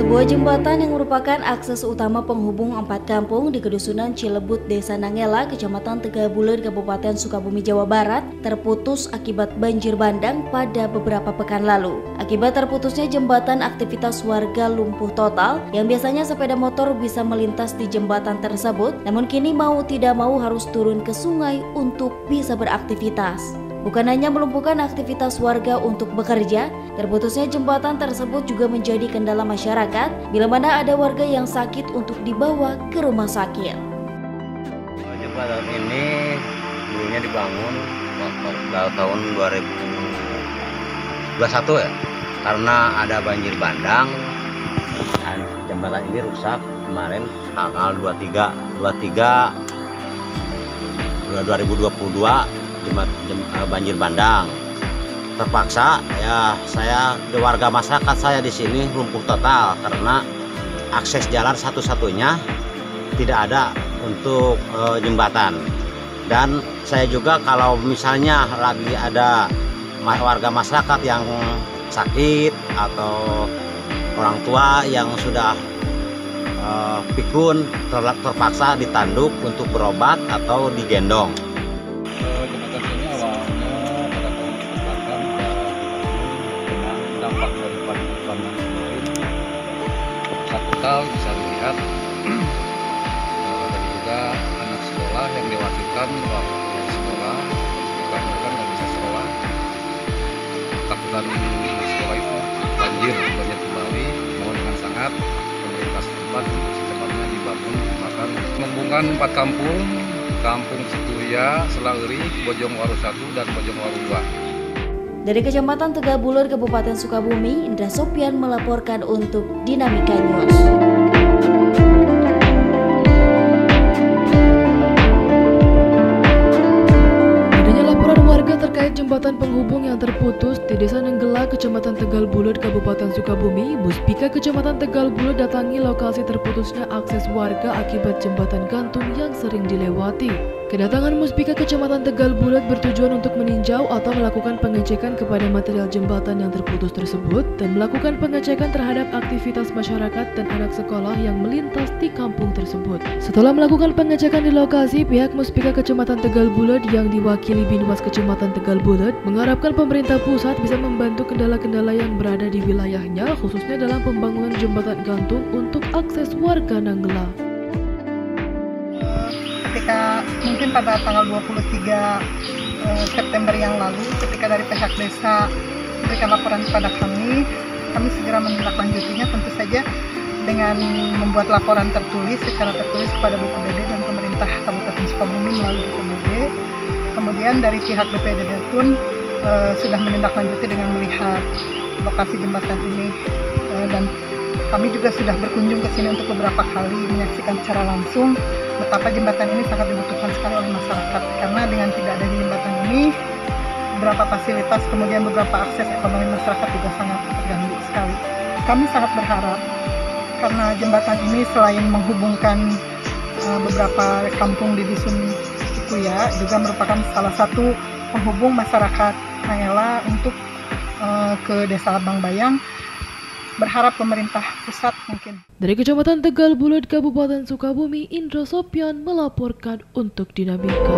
Sebuah jembatan yang merupakan akses utama penghubung 4 kampung di Kedusunan Cilebut, Desa Nangela, Kecamatan Tegabuleun, Kabupaten Sukabumi, Jawa Barat, terputus akibat banjir bandang pada beberapa pekan lalu. Akibat terputusnya jembatan, aktivitas warga lumpuh total, yang biasanya sepeda motor bisa melintas di jembatan tersebut, namun kini mau tidak mau harus turun ke sungai untuk bisa beraktivitas. Bukan hanya melumpuhkan aktivitas warga untuk bekerja, terputusnya jembatan tersebut juga menjadi kendala masyarakat bila mana ada warga yang sakit untuk dibawa ke rumah sakit. Jembatan ini dulunya dibangun tahun 2021 ya, karena ada banjir bandang dan jembatan ini rusak kemarin tanggal 2022 banjir bandang. Terpaksa ya saya warga masyarakat saya di sini lumpuh total karena akses jalan satu-satunya tidak ada untuk jembatan. Dan saya juga kalau misalnya lagi ada warga masyarakat yang sakit atau orang tua yang sudah pikun, terpaksa ditanduk untuk berobat atau digendong. Jembatan ini awalnya pada tahun ke-8 dengan dampak dari banjir bandang kemarin. Satu hal bisa dilihat tadi juga anak sekolah yang diwajibkan waktu sekolah dikarenakan nggak bisa sekolah. Takutan anak sekolah itu banjir kembali, mohon dengan sangat pemerintah setempat untuk secepatnya dibangun jembatan menghubungkan 4 kampung. Kampung Situya, Selauri, Bojongwaru 1 dan Bojongwaru 2. Dari Kecamatan Tegabuleun, Kabupaten Sukabumi, Indra Sopyan melaporkan untuk Dinamika News. Terkait jembatan penghubung yang terputus di Desa Nenggela, Kecamatan Tegabuleun, Kabupaten Sukabumi, Muspika Kecamatan Tegabuleun datangi lokasi terputusnya akses warga akibat jembatan gantung yang sering dilewati. Kedatangan Muspika Kecamatan Tegabuleun bertujuan untuk meninjau atau melakukan pengecekan kepada material jembatan yang terputus tersebut dan melakukan pengecekan terhadap aktivitas masyarakat dan anak sekolah yang melintas di kampung tersebut. Setelah melakukan pengecekan di lokasi, pihak Muspika Kecamatan Tegabuleun yang diwakili Binwas Kecamatan Tegabuleun mengharapkan pemerintah pusat bisa membantu kendala-kendala yang berada di wilayahnya, khususnya dalam pembangunan jembatan gantung untuk akses warga Nanggela. Ketika mungkin pada tanggal 23 September yang lalu, ketika dari pihak desa memberikan laporan kepada kami segera menindaklanjutinya, tentu saja dengan membuat laporan tertulis secara tertulis kepada BPBD dan pemerintah Kabupaten Sukabumi melalui BPBD. Kemudian dari pihak BPBD pun sudah menindaklanjuti dengan melihat lokasi jembatan ini, dan kami juga sudah berkunjung ke sini untuk beberapa kali menyaksikan secara langsung betapa jembatan ini sangat dibutuhkan sekali oleh masyarakat, karena dengan tidak adanya jembatan ini beberapa fasilitas kemudian beberapa akses ekonomi masyarakat juga sangat terganggu sekali. Kami sangat berharap karena jembatan ini selain menghubungkan beberapa kampung di Dusun Situya, juga merupakan salah satu penghubung masyarakat Nangela untuk ke Desa Labang Bayang. Berharap pemerintah pusat mungkin. Dari Kecamatan Tegabuleun, Kabupaten Sukabumi, Indra Sopyan melaporkan untuk Dinamika.